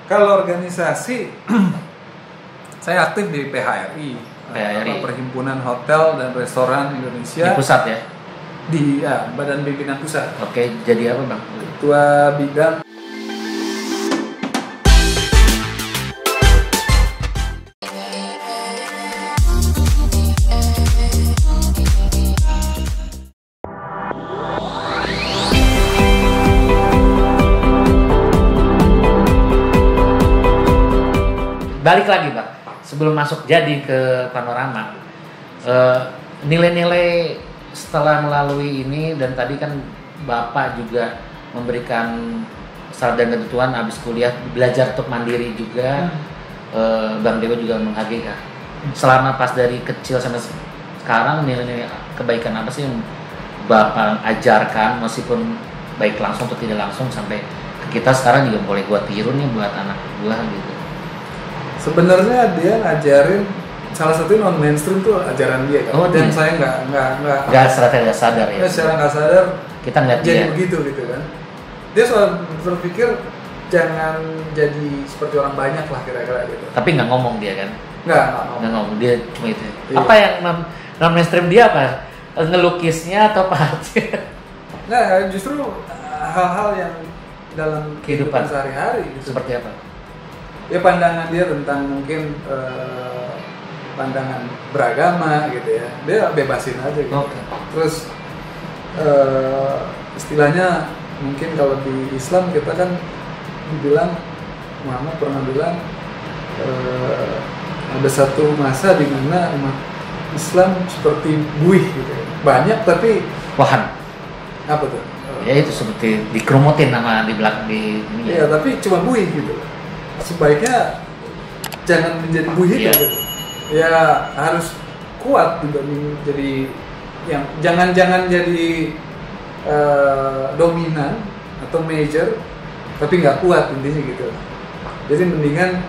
Kalau organisasi, saya aktif di PHRI, Perhimpunan Hotel dan Restoran Indonesia. Di pusat ya? Di Badan Pimpinan Pusat. Oke, jadi apa Bang? Ketua Bidang. Balik lagi Pak, sebelum masuk jadi ke panorama, nilai-nilai setelah melalui ini, dan tadi kan Bapak juga memberikan syarat dan ketentuan habis kuliah belajar untuk mandiri juga, Bang Dewa juga menghargai. Selama pas dari kecil sampai sekarang, nilai-nilai kebaikan apa sih yang Bapak ajarkan, meskipun baik langsung atau tidak langsung, sampai ke kita sekarang juga boleh buat tiru nih buat anak buah gitu. Sebenarnya dia ngajarin salah satu non mainstream tuh ajaran dia kan. Dan saya nggak secara sadar ya. Secara nggak sadar kita ngeliat jadi dia begitu gitu kan. Dia selalu berpikir jangan jadi seperti orang banyak lah kira-kira gitu. Tapi nggak ngomong dia kan? Nggak ngomong, dia cuma itu. Iya. Apa yang non mainstream dia apa? Ngelukisnya atau apa? Nggak, justru hal-hal yang dalam kehidupan sehari-hari gitu. Seperti apa? Ya pandangan dia tentang mungkin pandangan beragama gitu ya, dia bebasin aja gitu. Okay. Terus istilahnya mungkin kalau di Islam kita kan dibilang, Muhammad pernah bilang ada satu masa di mana umat Islam seperti buih gitu ya. Banyak tapi wahan. Apa tuh? Ya itu seperti dikerumutin sama di belakang di ini. Iya, tapi cuma buih gitu. Sebaiknya jangan menjadi buih gitu. Ya harus kuat dibanding jadi yang jangan jadi dominan atau major tapi nggak kuat intinya gitu. Jadi mendingan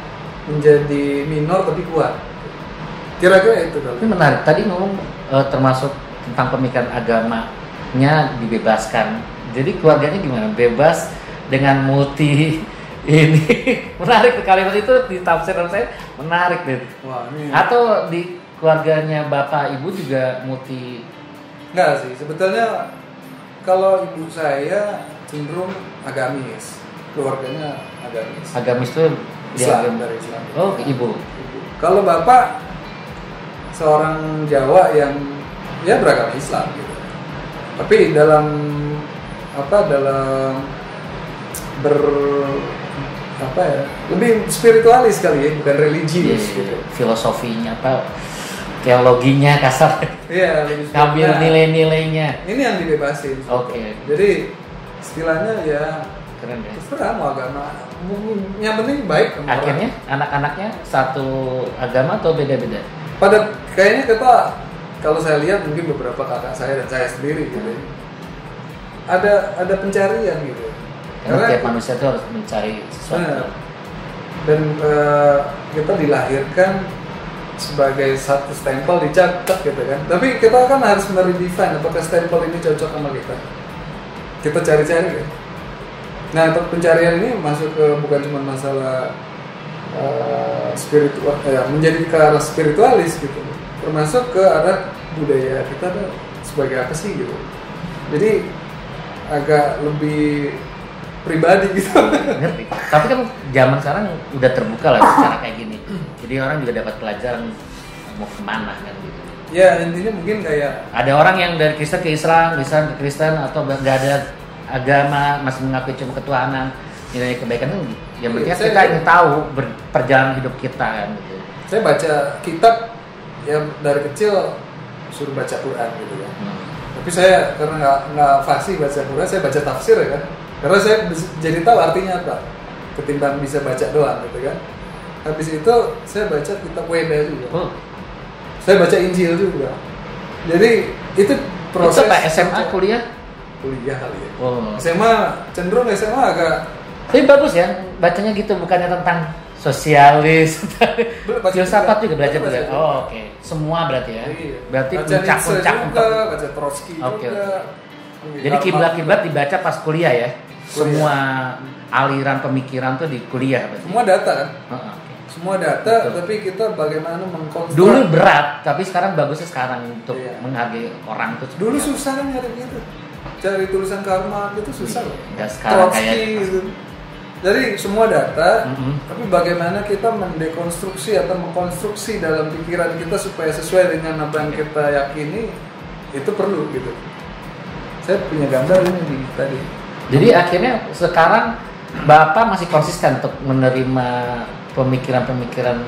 menjadi minor tapi kuat. Kira-kira itu kalau. Ini menarik. Tadi ngomong termasuk tentang pemikiran agamanya dibebaskan. Jadi keluarganya gimana? Bebas dengan multi ini. Menarik kalimat itu di tafsiran saya menarik deh. Wah, ini. Atau di keluarganya Bapak Ibu juga multi? Enggak sih, sebetulnya kalau ibu saya cenderung agamis, keluarganya agamis. Agamis itu Islam, dari Islam. Oh, ibu. Kalau bapak seorang Jawa yang ya beragama Islam gitu. Tapi dalam lebih spiritualis kali ya, bukan religius gitu. Filosofinya apa, teologinya kasar. Iya, ngambil nilai-nilainya. Ini yang dibebasin. Oke. Jadi istilahnya ya keren ya. terserah mau agama, yang penting baik. Akhirnya anak-anaknya satu agama atau beda-beda? Kayaknya kita, kalau saya lihat mungkin beberapa kakak saya dan saya sendiri gitu ya, ada pencarian gitu. Karena tiap manusia itu harus mencari sesuatu. Dan kita dilahirkan sebagai satu stempel dicatat gitu kan. Tapi kita kan harus meredefine apakah stempel ini cocok sama kita. Kita cari-cari kan. Nah, untuk pencarian ini masuk ke bukan cuma masalah spiritual, menjadi ke arah spiritualis gitu. Termasuk ke arah budaya kita tuh sebagai apa sih gitu. Jadi agak lebih pribadi gitu. Ngerti. Tapi kan zaman sekarang udah terbuka lah secara kayak gini. Jadi orang juga dapat pelajaran mau kemana kan gitu. Ya intinya mungkin kayak ada orang yang dari Kristen ke Islam, Islam ke Kristen, atau nggak ada agama masih mengakui cuma ketuhanan. Nilai kebaikan itu yang penting kita ingin tahu perjalanan hidup kita kan gitu. Saya baca kitab yang dari kecil suruh baca Quran gitu kan. Tapi saya karena nggak fasih baca Quran, saya baca tafsir ya kan. Karena saya jadi tahu artinya apa, ketimbang bisa baca doang gitu kan. Habis itu saya baca kitab Weda juga. Saya baca Injil juga. Jadi itu proses. Itu Pak SMA kuliah? Kuliah kali ya. Oh. Cenderung SMA agak. Tapi bagus ya, bacanya gitu, bukannya tentang sosialis, filsafat juga belajar juga. Oh, oke. Semua berarti ya. Iya. Berarti puncak juga, baca Trotsky juga. Okay. Jadi kiblat-kiblat dibaca pas kuliah ya. semua aliran pemikiran tuh di kuliah berarti. Semua data kan? Heeh. Semua data, Betul. tapi kita bagaimana mengkonstruk. Dulu berat, tapi sekarang bagusnya sekarang untuk Iya. menghargai orang tuh. Dulu susah kan nyari gitu. Cari tulisan Karl Marx itu susah loh. Enggak sekarang Trotsky kayak gitu. Jadi semua data, Mhm. tapi bagaimana kita mendekonstruksi atau mengkonstruksi dalam pikiran kita supaya sesuai dengan apa yang kita yakini, itu perlu gitu. Saya punya gambar ini di tadi. Jadi akhirnya sekarang Bapak masih konsisten untuk menerima pemikiran-pemikiran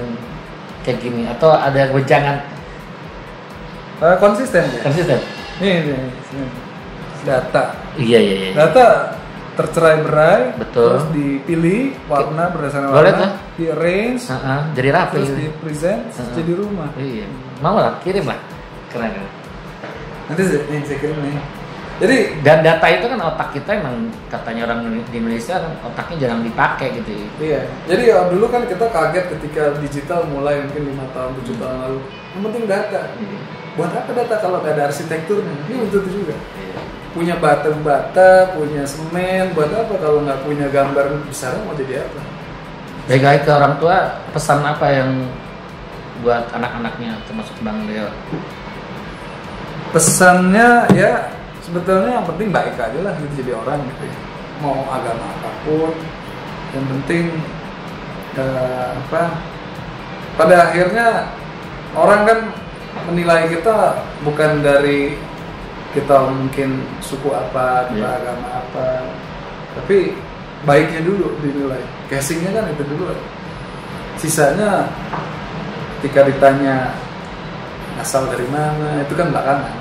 kayak gini atau ada wejangan Konsisten ya. konsisten? Ini. Data. Iya. Data tercerai-berai, Betul. terus dipilih warna berdasarkan Boleh warna, tuh. di arrange, Jadi rapi. terus di present, jadi rumah. Iya. Mau lah, kirim lah. Keren. Nanti saya kirim nih. Jadi Dan data itu kan otak kita emang katanya orang di Indonesia kan otaknya jarang dipakai gitu. iya, jadi dulu kan kita kaget ketika digital mulai mungkin 5 tahun, 7 tahun lalu. Yang penting data. Buat apa data kalau nggak ada arsitekturnya? Ini untuk itu juga. Punya bata, punya semen, buat apa kalau nggak punya gambar besar mau jadi apa? Baik ke orang tua, pesan apa yang buat anak-anaknya termasuk Bang Leo? Pesannya ya sebetulnya yang penting baik aja lah gitu jadi orang gitu ya. Mau agama apapun, yang penting pada akhirnya orang kan menilai kita bukan dari kita mungkin suku apa, kita agama apa, tapi baiknya dulu dinilai. Casingnya kan itu dulu. Sisanya ketika ditanya asal dari mana itu kan belakangan.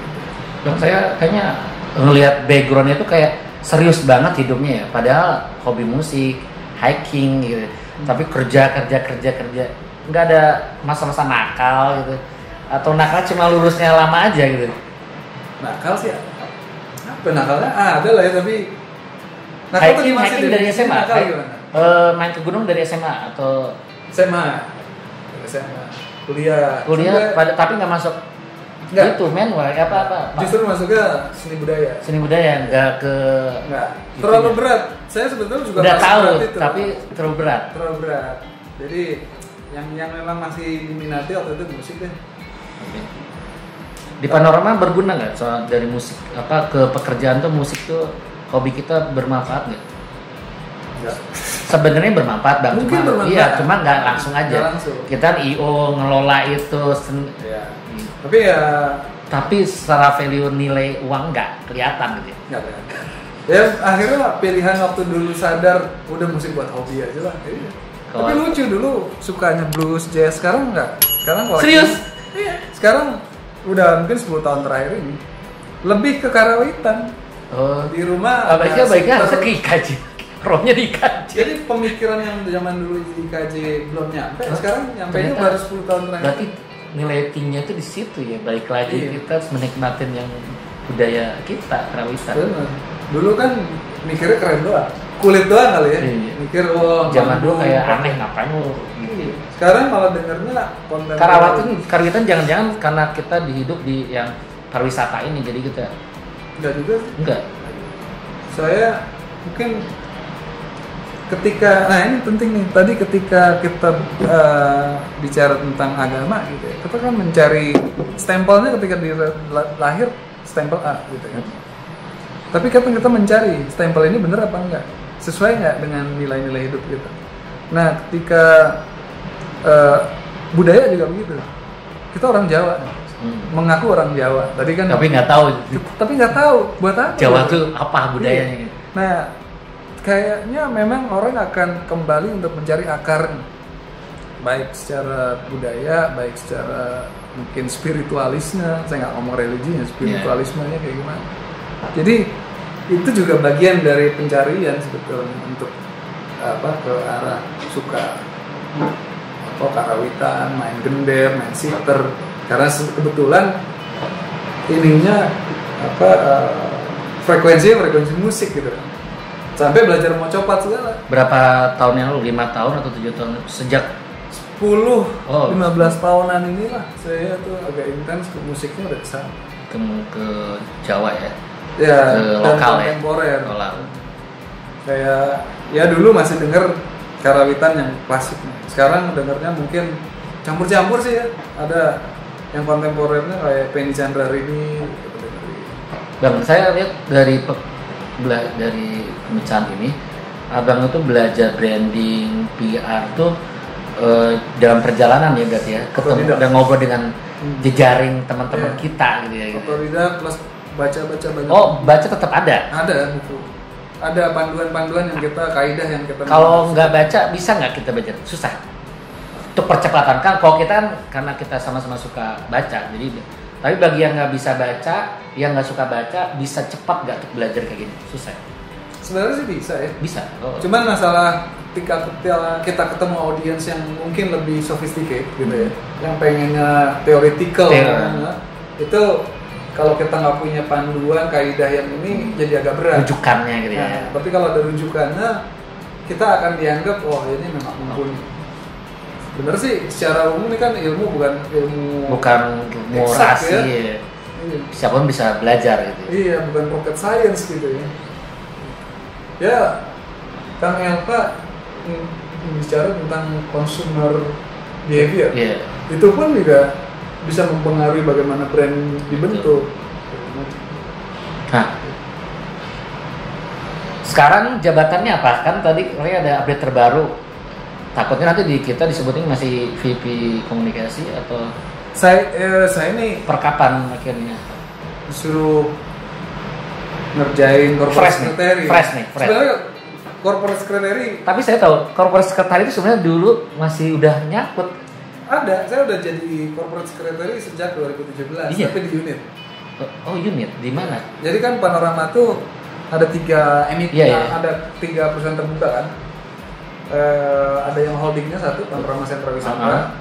Dan saya kayaknya ngelihat backgroundnya itu kayak serius banget hidupnya ya. Padahal hobi musik, hiking gitu. Tapi kerja, nggak ada masa-masa nakal gitu. Atau nakal cuma lulusnya lama aja gitu. Nakal sih apa nakalnya? Ada lah ya tapi nakal Hiking dari SMA. Nakal gimana? Main ke gunung dari SMA atau SMA. Kuliah tapi nggak masuk. Nggak. Itu manual apa? Justru masuknya seni budaya Nggak ke nggak terlalu berat. Saya sebetulnya juga udah masuk tahu berat itu. tapi terlalu berat. Jadi yang memang masih diminati waktu itu musik deh. Di Panorama berguna nggak soal dari musik ke pekerjaan tuh musik tuh hobi kita bermanfaat nggak? Enggak. Sebenarnya bermanfaat Bang. Mungkin bermanfaat. Iya, cuma nggak langsung aja. Nggak langsung. Kita IO ngelola itu. Ya. Tapi ya tapi secara value nilai uang nggak kelihatan gitu. nggak kelihatan. Ya akhirnya pilihan waktu dulu sadar udah musik buat hobi aja lah. Iya. Tapi lucu dulu sukanya blues, jazz, sekarang enggak. Sekarang kalau Serius? Iya. Sekarang udah mungkin 10 tahun terakhir ini lebih ke karawitan. Oh, Di rumah baiknya harusnya ke IKJ. Rohnya di IKJ. Jadi pemikiran yang zaman dulu di IKJ belum nyampe, sekarang nyampenya Ternyata baru 10 tahun terakhir. Berarti nilai tingginya itu di situ ya. Balik lagi Iya. kita harus menikmatin yang budaya kita, karawitan. Benar. Dulu kan mikirnya keren doang. Kulit doang kali ya. Iya. Mikir Zaman dulu Bandung, kayak apa. aneh ngapain lu gitu. Iya. Sekarang malah dengernya konten Karawitan jangan-jangan karena kita dihidup di yang pariwisata ini jadi kita enggak juga sih. enggak. Saya mungkin ketika, nah ini penting nih, tadi ketika kita bicara tentang agama gitu ya, kita kan mencari stempelnya ketika lahir stempel A gitu ya. Tapi kan kita mencari stempel ini bener apa enggak, sesuai nggak dengan nilai-nilai hidup kita. Nah ketika budaya juga begitu, kita orang Jawa, mengaku orang Jawa, tadi kan Tapi nggak tahu buat apa Jawa gitu. tuh apa budayanya. Iya. Nah, kayaknya memang orang akan kembali untuk mencari akarnya, baik secara budaya, baik secara mungkin spiritualisme. Saya nggak ngomong religinya, spiritualismenya kayak gimana. Jadi itu juga bagian dari pencarian sebetulnya untuk ke arah suka karawitan, main gender, main siter. Karena kebetulan ininya frekuensi musik gitu. Sampai belajar mau copat segala. Berapa tahun yang lalu? 5 tahun atau 7 tahun? Sejak 15 tahunan inilah saya tuh agak intens ke musiknya udah kesana. ke Jawa ya. Ya, Ke lokal ya. kontemporer. Kayak ya dulu masih denger karawitan yang klasik. Sekarang dengernya mungkin campur-campur sih ya. Ada yang kontemporernya kayak Penny Chandrarini gitu. Bang, saya lihat dari pembicaraan ini, Abang itu belajar branding, PR tuh dalam perjalanan ya berarti ya, ketemu dan ngobrol dengan jejaring teman-teman kita gitu ya. Otodidak plus baca-baca banyak. Oh, baca tetap ada? Ada buku. Ada panduan-panduan yang kita, kaidah yang kita. Kalau nggak baca, bisa nggak kita baca? Susah. Untuk percepatan kan, kalau kita kan karena kita sama-sama suka baca, jadi tapi bagi yang nggak bisa baca, yang nggak suka baca, bisa cepat nggak untuk belajar kayak gini? Susah. Sebenarnya sih bisa ya. Bisa. Oh. Cuman masalah ketika kita ketemu audiens yang mungkin lebih sophisticated gitu ya, yang pengennya theoretical, itu kalau kita nggak punya panduan kaidah yang ini jadi agak berat. Rujukannya gitu ya. Nah, tapi kalau ada rujukannya, kita akan dianggap oh ini memang mumpuni. Bener sih, secara umum ini kan ilmu bukan ilmu rasi ya. Iya. Siapapun bisa belajar gitu. Iya, bukan rocket science gitu ya. Ya, Kang Elka bicara tentang consumer behavior. Yeah. Itu pun juga bisa mempengaruhi bagaimana brand dibentuk. Nah, sekarang jabatannya apa? Kan tadi ada update terbaru. Takutnya nanti kita disebutin masih VP komunikasi atau saya ini perkapan akhirnya disuruh ngerjain corporate secretary. Fresh nih. Sebenarnya corporate secretary. Tapi saya tahu corporate secretary itu sebenarnya dulu masih udah nyangkut. Ada, saya udah jadi corporate secretary sejak 2017, iya. Tapi di unit. Oh unit, di mana? Jadi kan Panorama tuh ada 3 emiten, ada 3 perusahaan terbuka kan. Ada yang holdingnya satu, Panorama Sentra Wisata.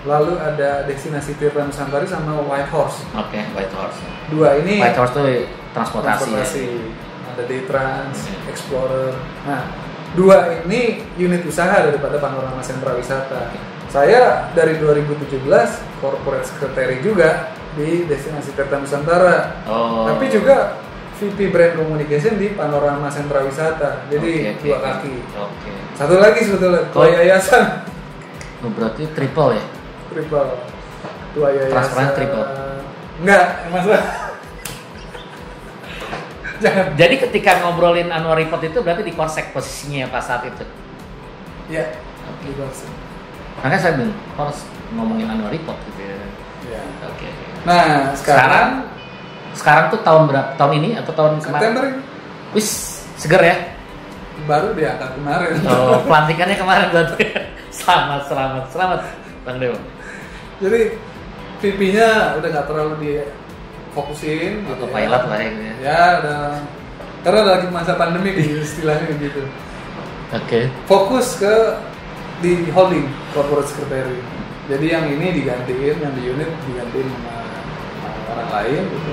Lalu ada Destinasi Tirta Nusantara sama White Horse. Oke, White Horse. Dua ini White Horse tuh transportasi. Ya. Ada Daytrans, Explorer. Nah, dua ini unit usaha daripada Panorama Sentra Wisata. Saya dari 2017 corporate secretary juga di Destinasi Tirta Nusantara. Tapi juga VP Brand Communication di Panorama Sentra Wisata. Jadi dua kaki. Satu lagi sebetulnya ketua yayasan. Berarti triple ya? Triple. Ketua yayasan. Transparan triple. Enggak, masalah. Jangan. Jadi ketika ngobrolin annual report itu berarti di Korsek posisinya pas saat itu? Iya, di Korsek. Makanya saya bilang, harus ngomongin annual report gitu ya. Iya. Oke. Nah, sekarang tuh tahun berapa? Tahun ini atau tahun kemarin? September ini. Wis, seger ya? Baru diangkat kemarin. Oh, pelantikannya kemarin berarti. Selamat Bang Dewo. Jadi VP-nya udah nggak terlalu difokusin atau gitu pilot lah ya gitu ya. Ya udah, karena lagi masa pandemi istilahnya gitu. Oke. Fokus ke di holding corporate secretary. Jadi yang ini digantiin, yang di unit digantiin sama orang lain gitu.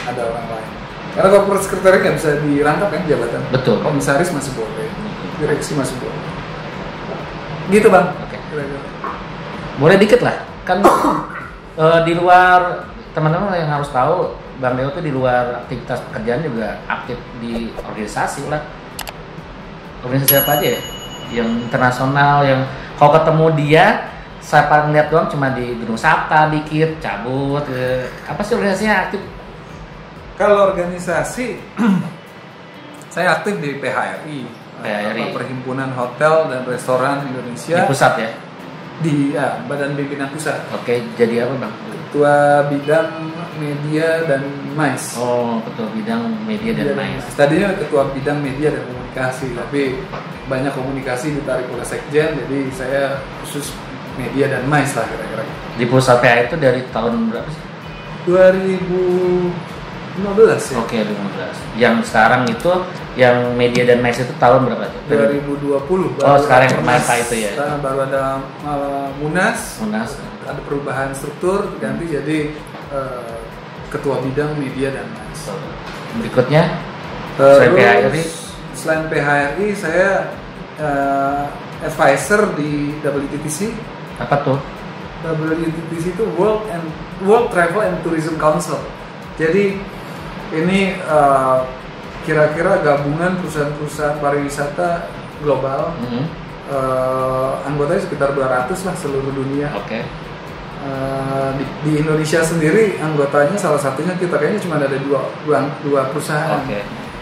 Ada orang lain. Karena corporate secretary nggak bisa dirangkap kan jabatan. Betul. Komisaris masih boleh, direksi masih boleh. Gitu Bang. Oke. Boleh dikit lah. Kan di luar teman-teman yang harus tahu, Bang Dewo tuh di luar aktivitas pekerjaan juga aktif di organisasi lah. Organisasi apa aja ya? Yang internasional, yang kalau ketemu dia saya paling lihat doang cuma di Gedung Sabta dikit, cabut. Apa sih organisasinya aktif? Kalau organisasi saya aktif di PHRI. Perhimpunan Hotel dan Restoran Indonesia. Di pusat ya? Di Badan Pimpinan Pusat. Oke, jadi apa Bang? Ketua Bidang Media dan MICE. Oh, Ketua Bidang Media dan MICE. Tadinya Ketua Bidang Media dan Komunikasi, tapi banyak komunikasi ditarik oleh Sekjen, jadi saya khusus Media dan MICE lah kira-kira. Di pusat PA itu dari tahun berapa sih? 2015 ya. Oke, 2015. Yang sekarang itu yang Media dan MICE itu tahun berapa tuh? 2020. Oh, sekarang yang masa itu ya. Baru ada Munas. Ada perubahan struktur ganti jadi Ketua Bidang Media dan MICE. Berikutnya selain PHRI? Selain PHRI saya advisor di WTTC. Apa tuh? WTTC itu World Travel and Tourism Council. Jadi ini kira-kira gabungan perusahaan-perusahaan pariwisata global. Anggotanya sekitar 200 lah seluruh dunia. Oke. Di Indonesia sendiri anggotanya salah satunya kita kayaknya cuma ada dua perusahaan. Oke.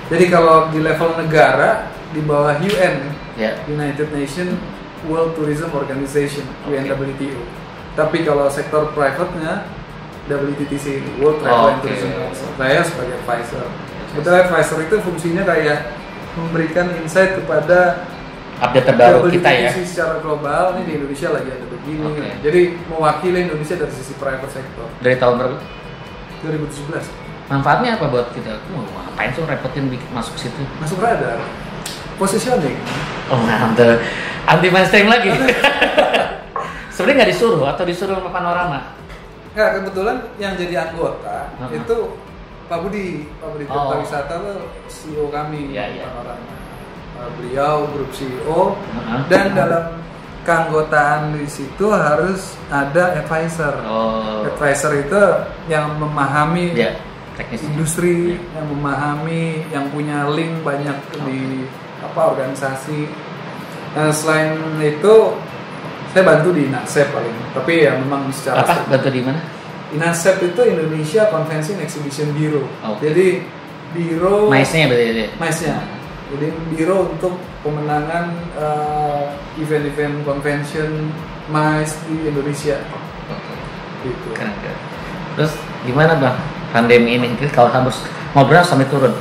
Jadi kalau di level negara di bawah UN, Ya. United Nations World Tourism Organization, Oke. UNWTO. Tapi kalau sektor private-nya WTTC, World Travel and Oke. Tourism Council. Saya sebagai advisor. Sebetulnya advisor itu fungsinya kayak memberikan insight kepada Update terbaru kita ya. WTTC secara global. Ini di Indonesia lagi ada begini. Oke. Jadi mewakili Indonesia dari sisi private sector. Dari tahun berapa? 2017 Manfaatnya apa buat kita? Ngapain sih repotin bikin masuk situ? masuk radar. Positioning. Oh mantap. Anti mainstream lagi. Sebenarnya nggak disuruh atau disuruh sama Panorama? Ya kebetulan yang jadi anggota itu Pak Budi Pariwisata tuh CEO kami Iya, iya. Panorama. Beliau grup CEO dan dalam keanggotaan di situ harus ada advisor. Advisor itu yang memahami teknis industri, yang memahami, yang punya link banyak di organisasi. Nah, selain itu saya bantu di INASEP paling, tapi ya memang secara bantu di mana? INASEP itu Indonesia Convention Exhibition Bureau. Jadi biro MICE-nya berarti ya? MICE-nya. Jadi biro untuk pemenangan event-event convention MICE di Indonesia. Gitu. Keren. Terus gimana Bang pandemi ini? Kalau harus ngobrol sampai turun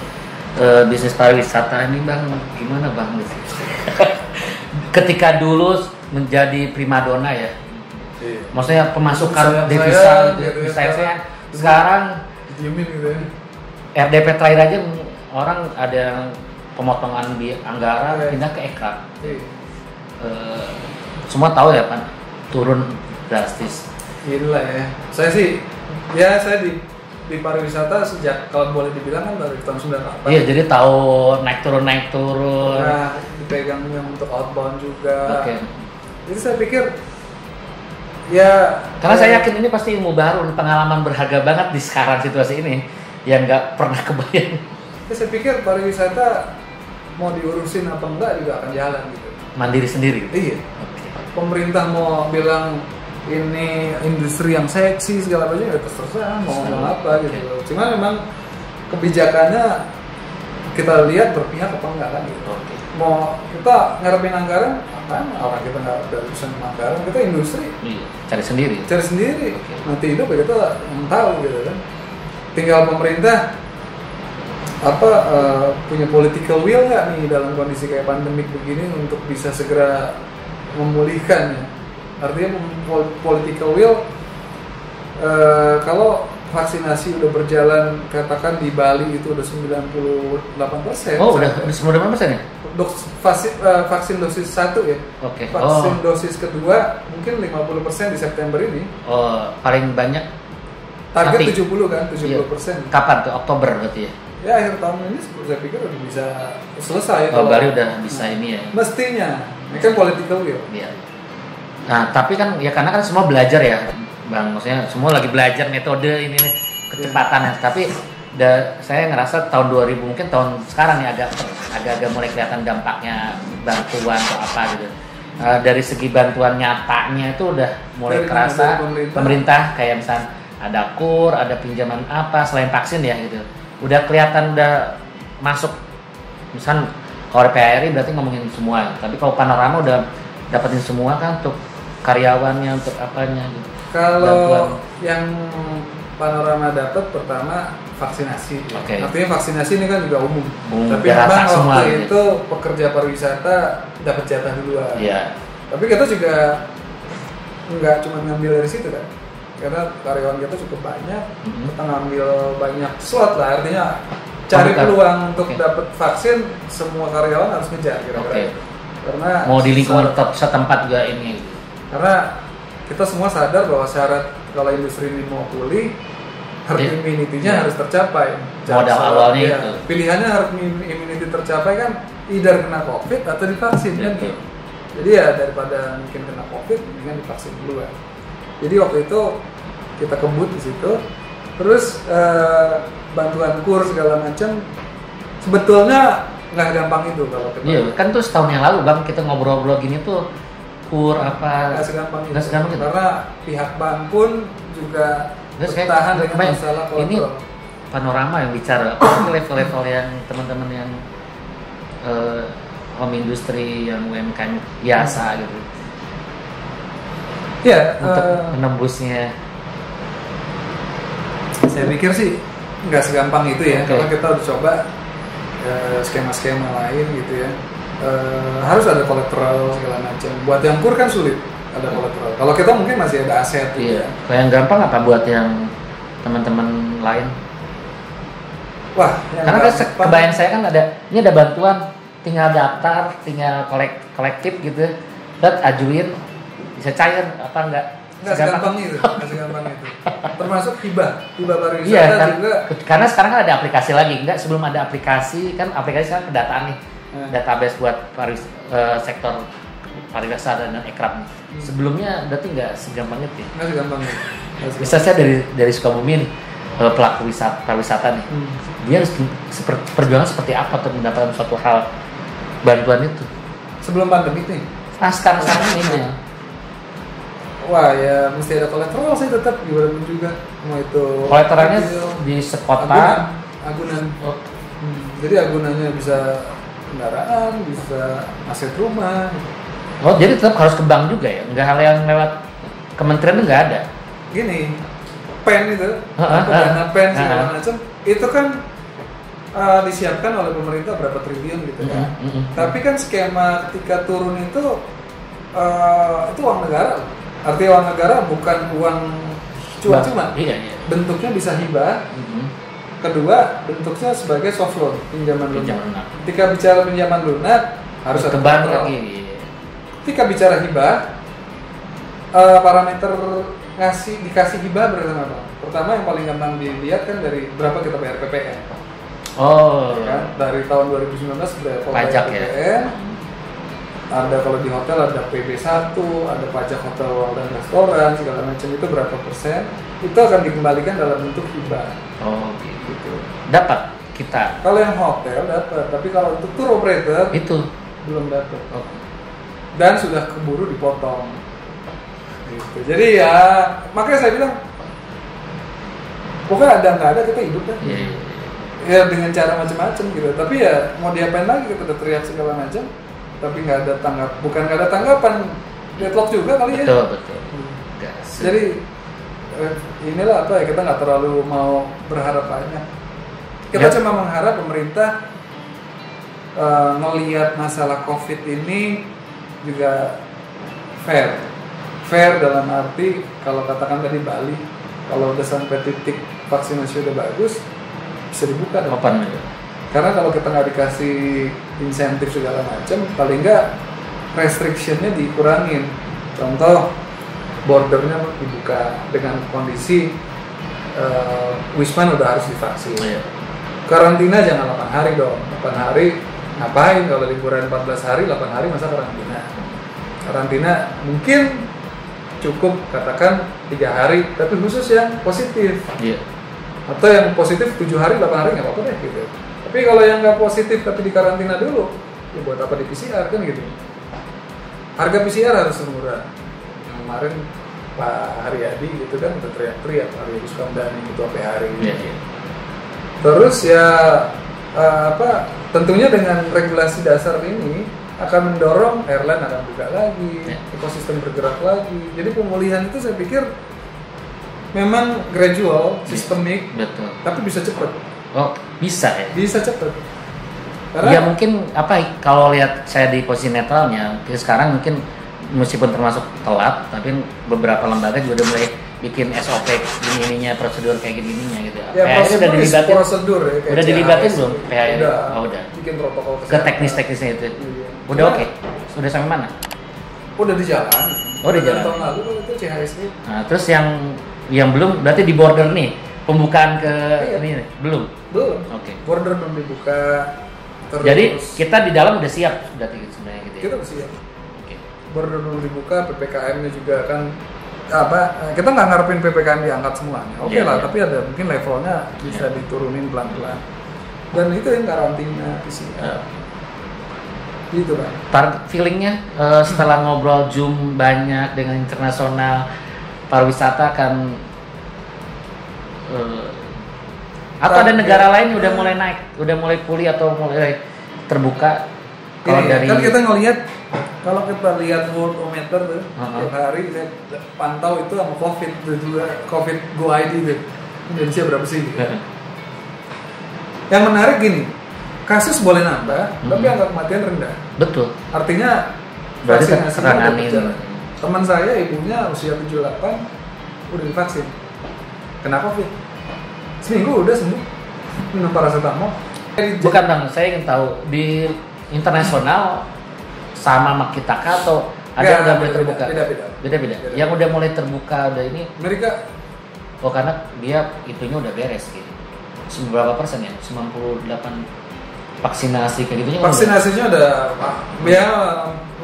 bisnis pariwisata ini Bang, gimana Bang? Ketika dulu menjadi primadona ya, maksudnya pemasukan devisa saya sekarang diemin gitu ya. RDP terakhir aja orang ada pemotongan di anggaran pindah ke EKA. Semua tahu ya kan turun drastis. Inilah ya. Saya di pariwisata sejak kalau boleh dibilang kan dari tahun 98. Iya, jadi tahu naik turun. Nah, dipegang yang untuk outbound juga. Oke. Jadi saya pikir ya karena saya yakin ini pasti ilmu baru, pengalaman berharga banget di sekarang situasi ini yang nggak pernah kebayang. Saya pikir pariwisata mau diurusin apa enggak juga akan jalan gitu. Mandiri sendiri. Iya. Pemerintah mau bilang ini industri yang seksi segala macam ya terserah mau ngomong apa gitu. Cuma memang kebijakannya kita lihat berpihak apa enggak kan gitu. Mau kita ngarepin anggaran apa? Orang kita nggak ada urusan anggaran, kita industri. Cari sendiri. Nanti hidup ya kita yang tahu gitu kan. Tinggal pemerintah punya political will nggak nih dalam kondisi kayak pandemik begini untuk bisa segera memulihkan ya. Artinya political will kalau vaksinasi udah berjalan katakan di Bali itu udah 98%. Oh udah 98% ya? Vaksin dosis 1 ya. Oke. Vaksin dosis kedua mungkin 50% di September ini. Oh paling banyak. Target 70 kan 70%. Iya. Kapan tuh? Oktober berarti ya? Ya akhir tahun ini saya pikir udah bisa selesai. Bali udah bisa ini ya. Mestinya, ini kan political will. Iya. Nah tapi kan ya karena kan semua belajar ya, Bang. Maksudnya semua lagi belajar metode ini kecepatannya. Tapi saya ngerasa tahun 2000 mungkin tahun sekarang ya agak mulai kelihatan dampaknya bantuan atau apa gitu. Dari segi bantuan nyatanya itu udah mulai kerasa pemerintah kayak misalnya ada kur, ada pinjaman apa selain vaksin ya gitu. Udah kelihatan udah masuk misal kalau PHRI berarti ngomongin semua, tapi kalau Panorama udah dapetin semua kan untuk karyawannya untuk apanya gitu. Kalau yang Panorama dapat pertama vaksinasi. Okay. Artinya vaksinasi ini kan juga umum. Tapi memang waktu gitu. itu pekerja pariwisata dapat jatah duluan. Iya. Tapi kita juga nggak cuma ngambil dari situ kan. Karena karyawan kita cukup banyak, kita ngambil banyak slot lah, artinya cari peluang untuk dapat vaksin, semua karyawan harus ngejar kira-kira. Karena mau di lingkungan setempat juga ini. Karena kita semua sadar bahwa syarat kalau industri ini mau pulih, herd immunity-nya harus tercapai. Modal awalnya itu. Pilihannya herd immunity tercapai kan, either kena COVID atau divaksin kan. Jadi ya daripada mungkin kena COVID, mendingan divaksin duluan. Jadi waktu itu kita kebut di situ, terus bantuan kur segala macam sebetulnya nggak gampang itu kalau kita. Iya, kan tuh setahun yang lalu Bang kita ngobrol-ngobrol gini tuh kur apa Nggak segampang itu. Nggak segampang itu. Karena pihak bank pun juga Terus kayak bertahan dengan kemarin, masalah ini kontrol. panorama yang bicara apa level-level yang teman-teman yang home industry yang UMKM biasa gitu. Iya, Untuk menembusnya. saya pikir sih nggak segampang itu ya. Oke. Kalau kita udah coba skema-skema lain gitu ya. Harus ada kolateral segala macam. Buat yang kur kan sulit ada kolateral. Kalau kita mungkin masih ada aset gitu Iya. ya. Kalau yang gampang apa buat yang teman-teman lain? Wah, yang Karena kan gampang- kebayang saya kan ini ada bantuan, tinggal daftar, tinggal kolektif gitu, dan ajuin bisa cair apa enggak? nggak segampang itu, nggak segampang itu. Termasuk hibah pariwisata Iya kan, juga. karena sekarang kan ada aplikasi lagi, enggak sebelum ada aplikasi kan aplikasi sekarang pendataan nih, database buat sektor pariwisata dan ekrab. Sebelumnya berarti nggak segampang itu. Ya? Nggak segampang itu. Nggak segampang. Bisa saya dari Sukabumi nih, pelaku pariwisata nih, dia harus perjuangan seperti apa untuk mendapatkan suatu hal bantuan itu. Sebelum pandemi nih. Nah sekarang ini Wah ya mesti ada kolateral sih tetap gimana pun juga mau itu. kolateralnya mobil, di sekota. agunan. Oh, Jadi agunannya bisa kendaraan, bisa aset rumah. oh, jadi tetap harus ke bank juga ya, nggak hal yang lewat kementerian nggak ada. Gini, pen itu, dana pen segala macam, itu kan disiapkan oleh pemerintah berapa triliun gitu ya. Tapi kan skema ketika turun itu uang negara. Artinya uang negara bukan uang cuma-cuma. Iya. Bentuknya bisa hibah. Kedua, bentuknya sebagai soft loan, pinjaman lunak. Ketika bicara pinjaman lunak harus ada ke bank kontrol. lagi. Ketika bicara hibah, parameter dikasih hibah berdasarkan apa? Pertama yang paling gampang dilihat kan dari berapa kita bayar PPN. Oh, Kan? Dari tahun 2019 sudah pajak ya. PPN. Ada kalau di hotel ada PB1, ada pajak hotel dan restoran segala macam, itu berapa persen? Itu akan dikembalikan dalam bentuk hibah. Oh, gitu. Dapat kita. Kalau yang hotel dapat, tapi kalau untuk tour operator Itu. belum dapat. Oh. Dan sudah keburu dipotong. Gitu. Jadi ya makanya saya bilang pokoknya ada nggak ada kita hidup kan. Iya. Ya dengan cara macam-macam gitu. Tapi ya mau diapain lagi, kita udah teriak segala macam, tapi nggak ada bukan nggak ada tanggapan, deadlock juga kali ya. Betul. Jadi inilah apa ya, kita nggak terlalu mau berharap banyak. Kita cuma mengharap pemerintah ngelihat masalah COVID ini juga fair dalam arti kalau katakan tadi Bali, kalau udah sampai titik vaksinasi udah bagus bisa dibuka dong. Kapan? Karena kalau kita nggak dikasih insentif segala macam, paling nggak restrictionnya dikurangin. Contoh bordernya dibuka dengan kondisi Wisman udah harus divaksin. Iya. Karantina jangan 8 hari dong. 8 hari ngapain kalau liburan 14 hari, 8 hari masa karantina? Karantina mungkin cukup katakan 3 hari, tapi khusus yang positif. Iya. Atau yang positif 7 hari, 8 hari nggak apa-apa deh gitu. Tapi kalau yang nggak positif tapi di karantina dulu, ya buat apa di PCR kan gitu. Harga PCR harus murah. Yang kemarin Pak Haryadi gitu kan udah teriak-teriak, Haryadi Sukamdhani itu sampai hari ini. Iya. Terus ya tentunya dengan regulasi dasar ini akan mendorong airline akan buka lagi, ekosistem bergerak lagi. Jadi pemulihan itu saya pikir memang gradual, sistemik, Betul. tapi bisa cepat. Oh, bisa ya? Bisa cepat. Ya mungkin kalau lihat saya di posisi netralnya, sekarang mungkin meskipun termasuk telat, tapi beberapa lembaga juga udah mulai bikin SOP ininya prosedur kayak gininya gitu. Ya, PHS udah dilibatin. Prosedur ya, kayak Udah dilibatin belum PHS? Udah. Oh, udah. Bikin protokol Ke kesehatan. teknis-teknisnya itu. Iya. Udah oke. Sudah sampai mana? Udah di jalan. Oh, di jalan. Tahun lalu itu CHSG. Nah, terus yang belum berarti di border nih. Pembukaan ke ini belum. Belum. Oke. Border belum dibuka. Terus Jadi kita di dalam udah siap berarti sebenarnya gitu ya. kita udah siap. Oke. Border belum dibuka, PPKM-nya juga kan kita nggak ngarepin PPKM diangkat semuanya. Oke Iya, lah, iya. tapi ada mungkin levelnya bisa diturunin pelan-pelan. Dan itu yang karantina PCR. Gitu kan. Feelingnya setelah ngobrol Zoom banyak dengan internasional, pariwisata kan atau ada negara lain udah mulai naik, udah mulai pulih atau mulai terbuka? Kalau dari kan kita ngelihat, kalau kita lihat worldometer tuh, tiap hari saya pantau itu sama COVID itu juga, COVID Go ID tuh, Indonesia berapa sih? Gitu. Yang menarik gini, kasus boleh nambah, tapi angka kematian rendah. Betul. Artinya berarti vaksinasinya udah ini. berjalan. Teman saya ibunya usia 78 udah divaksin. Kena COVID. Seminggu udah sembuh. Minum paracetamol. Bukan Bang, saya ingin tahu di internasional sama kita atau ada yang udah mulai terbuka? Beda-beda. Yang udah mulai terbuka udah ini Amerika. Oh karena dia itunya udah beres gitu. Berapa persen ya? 98 vaksinasi kayak gitunya. Vaksinasinya udah ya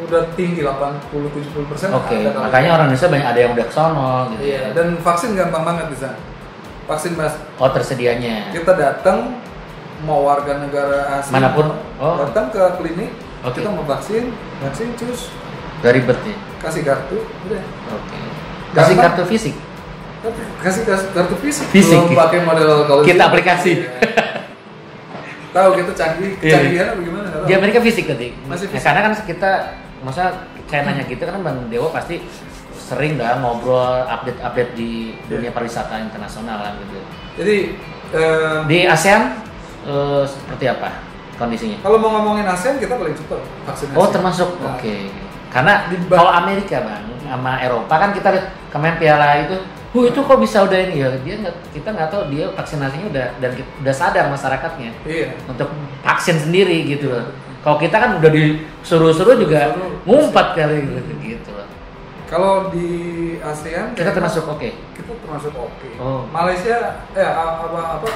udah tinggi 80-70%. Oke, makanya orang Indonesia banyak ada yang udah kesono gitu. Iya, dan vaksin gampang banget di sana. Vaksin mas. Oh tersedianya. Kita datang mau warga negara asing manapun, datang ke klinik, kita mau vaksin terus. Gak ribet ya? Kasih kartu, udah. Oke. Kasih kartu fisik? Kasih kartu fisik. Fisik. Belum pakai model kalau kita aplikasi. Tahu kita canggihan apa gimana? Di Amerika fisik tadi. Masih fisik. Karena kan kita, masa kayak nanya gitu kan Bang Dewo pasti sering dah ngobrol update di dunia pariwisata internasional kan gitu. Jadi di ASEAN seperti apa kondisinya? Kalau mau ngomongin ASEAN kita paling cepat vaksinasi. Oh termasuk, nah. Oke. Karena kalau Amerika Bang sama Eropa kan kita lihat kemarin piala itu, itu kok bisa udah ini ya? Kita nggak tahu dia vaksinasinya udah sadar masyarakatnya. Iya. Untuk vaksin sendiri gitu loh. Kalau kita kan udah disuruh-suruh juga ngumpat kali gitu loh. Kalau di ASEAN kita termasuk oke. Kita termasuk oke. Oh. Malaysia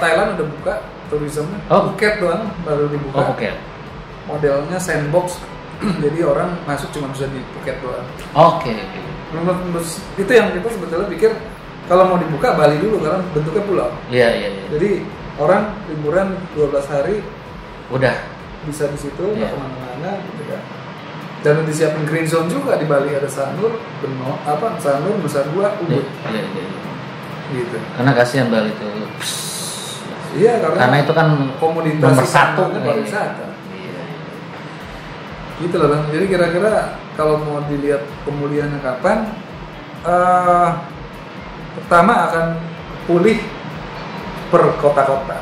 Thailand udah buka turismenya. Phuket doang baru dibuka. Oh, Phuket. Modelnya sandbox. Jadi orang masuk cuma bisa di Phuket doang. Oke. Itu yang kita sebetulnya pikir kalau mau dibuka Bali dulu karena bentuknya pulau. Iya. Jadi orang liburan 12 hari udah bisa di situ nggak kemana-mana gitu kan. Dan disiapin green zone juga di Bali, ada Sanur, Sanur, Nusa Dua, Ubud. Iya. Gitu. Karena kasihan Bali itu. Iya, karena itu kan komunitas nomor satu pariwisata. Iya. Gitu loh Bang. Jadi kira-kira kalau mau dilihat pemulihannya kapan? Pertama akan pulih per kota-kota.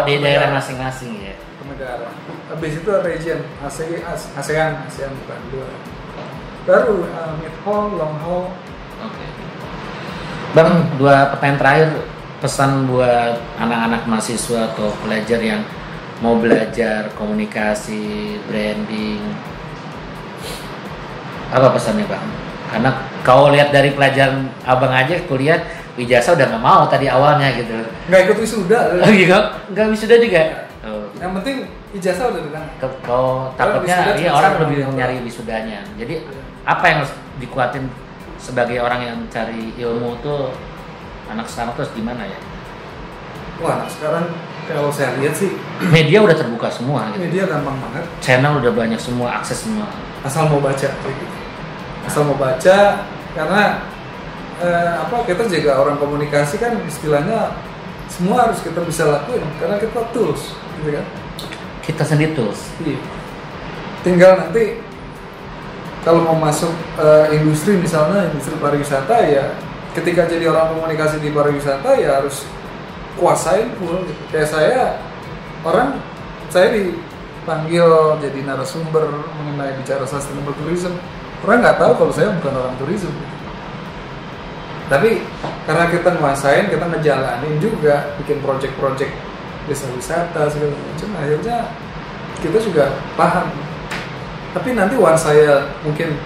Di daerah masing-masing ya. Per negara. Habis itu region ASEAN bukan dua. Baru mid haul, long haul. Oke. Bang, 2 pertanyaan terakhir, pesan buat anak-anak mahasiswa atau pelajar yang mau belajar komunikasi, branding. Apa pesannya Bang? Karena kau lihat dari pelajaran Abang aja kuliah ijazah udah nggak mau tadi awalnya gitu. Nggak ikut wisuda. Oh iya, nggak wisuda juga. Oh. Yang penting ijazah udah datang. Kau takutnya orang lebih nyari wisudanya. Jadi apa yang harus dikuatin sebagai orang yang cari ilmu tuh anak sekarang tuh gimana ya? Wah, anak sekarang kalau saya lihat sih media udah terbuka semua. Gitu. Media gampang banget. Channel udah banyak semua, akses semua. Asal mau baca kayak gitu. Asal mau baca karena kita juga orang komunikasi kan istilahnya semua harus kita bisa lakuin karena kita tools, gitu kan? Kita sendiri tools. Iya. Tinggal nanti kalau mau masuk industri misalnya industri pariwisata ya, ketika jadi orang komunikasi di pariwisata ya harus kuasain full. Gitu. Kayak saya dipanggil jadi narasumber mengenai bicara sustainable tourism. Orang nggak tahu kalau saya bukan orang tourism. Gitu. Tapi karena kita nguasain, kita ngejalanin juga, bikin project-project desa wisata segala macam, akhirnya kita juga paham. Tapi nanti once saya mungkin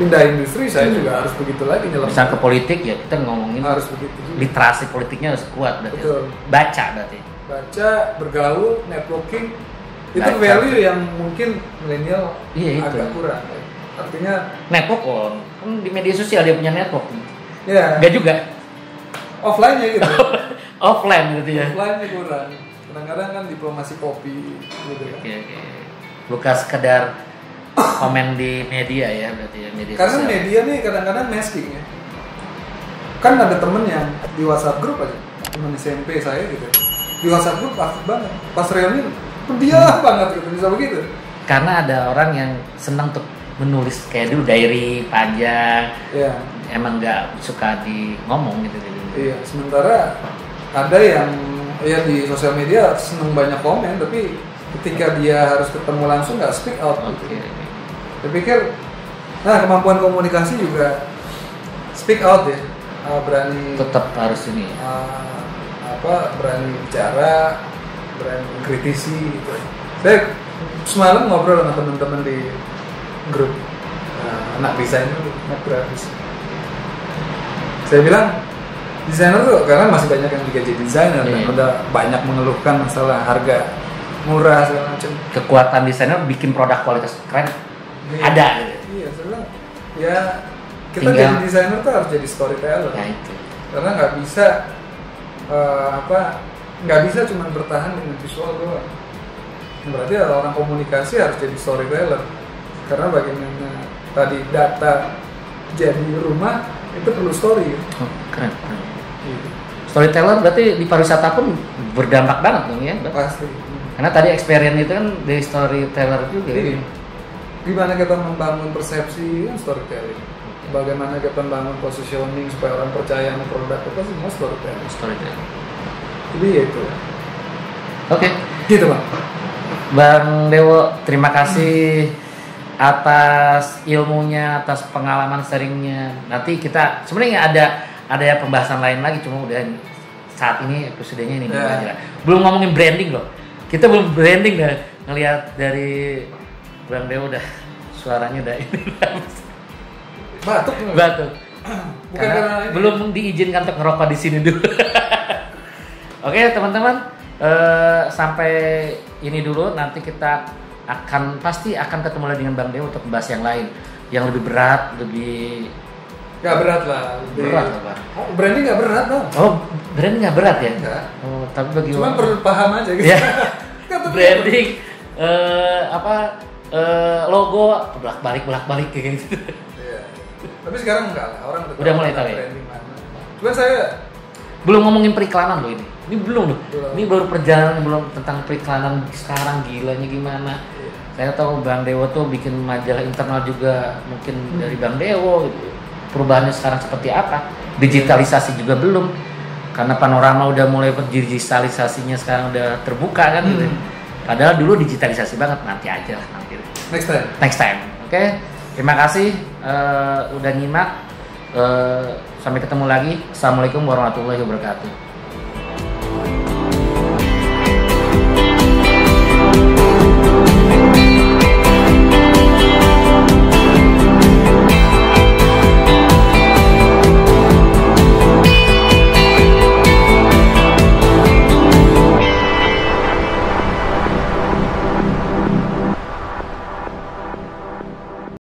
pindah industri, saya juga harus begitu lagi nyelam. Misal ke politik ya kita ngomongin harus begitu juga. Literasi politiknya harus kuat berarti. Betul. Baca berarti. Baca, bergaul, networking, itu value yang mungkin milenial agak kurang. Artinya network kan di media sosial dia punya network. Ya. Enggak juga. Offline-nya gitu. Offline gitu ya. Offline-nya kurang. Kadang-kadang kan diplomasi kopi gitu ya. Oke. Bukan sekedar komen di media ya berarti ya, media Karena sosial. media nih kadang-kadang masking ya. Kan ada temen yang di WhatsApp grup aja, temen SMP saya gitu. Di WhatsApp grup aktif banget. Pas reuni pendiam banget gitu, bisa begitu. Karena ada orang yang senang tuh menulis kayak dulu diary panjang, Iya. emang nggak suka di ngomong gitu. Iya, sementara ada yang ya di sosial media seneng banyak komen, tapi ketika dia harus ketemu langsung nggak speak out. Oke. Gitu. Saya pikir, nah kemampuan komunikasi juga speak out ya, berani Tetap harus ini. berani bicara, berani mengkritisi gitu. Saya semalam ngobrol sama teman-teman di grup anak desain itu, anak grafis. Saya bilang desainer tuh karena masih banyak yang digaji desainer dan udah banyak mengeluhkan masalah harga murah segala macam. Kekuatan desainer bikin produk kualitas keren ada. Iya, saya bilang ya kita Tinggal- jadi desainer tuh harus jadi storyteller. Ya itu. Karena nggak bisa nggak bisa cuma bertahan dengan visual doang. Berarti orang komunikasi harus jadi storyteller. Karena bagaimana tadi data jadi rumah itu perlu story. Oh, keren. Storyteller berarti di pariwisata pun berdampak banget dong ya. Pasti. Karena tadi experience itu kan dari storyteller juga. Jadi gimana kita membangun persepsi kan storytelling. Bagaimana kita membangun positioning supaya orang percaya sama produk itu semua storytelling. Storyteller. Jadi ya itu. Oke. Gitu Bang. Bang Dewo, terima kasih atas ilmunya, atas pengalaman sharingnya. Nanti kita sebenarnya ada ya pembahasan lain lagi, cuma udah saat ini episodenya ini dulu aja. Belum ngomongin branding loh. Kita belum branding dah, ngelihat dari Bang Dewo udah suaranya udah ini. Batuk. Batuk. Bukan Karena karena ini. belum diizinkan untuk ngerokok di sini dulu. Oke teman-teman, sampai ini dulu. Nanti kita pasti akan ketemu lagi dengan Bang Dewo untuk membahas yang lain, yang lebih berat, lebih Nggak berat lah. berat lah, Bang. Oh, branding nggak berat dong. Oh, branding nggak berat ya? Enggak. Oh, tapi bagi Cuma perlu paham aja gitu. ya, Kan tapi- branding logo bolak-balik kayak gitu. Iya. Tapi sekarang enggak lah, orang Udah mulai tahu ya? branding mana. Cuman saya Belum ngomongin periklanan loh ini. Ini belum loh. Belum. Ini baru perjalanan belum tentang periklanan sekarang gilanya gimana. Saya tahu Bang Dewo tuh bikin majalah internal juga mungkin dari Bang Dewo gitu. Perubahannya sekarang seperti apa? Digitalisasi juga belum. Karena Panorama udah mulai digitalisasinya sekarang udah terbuka kan gitu. Padahal dulu digitalisasi banget, nanti aja lah nanti. next time. Oke. Terima kasih udah nyimak. Sampai ketemu lagi. Assalamualaikum warahmatullahi wabarakatuh.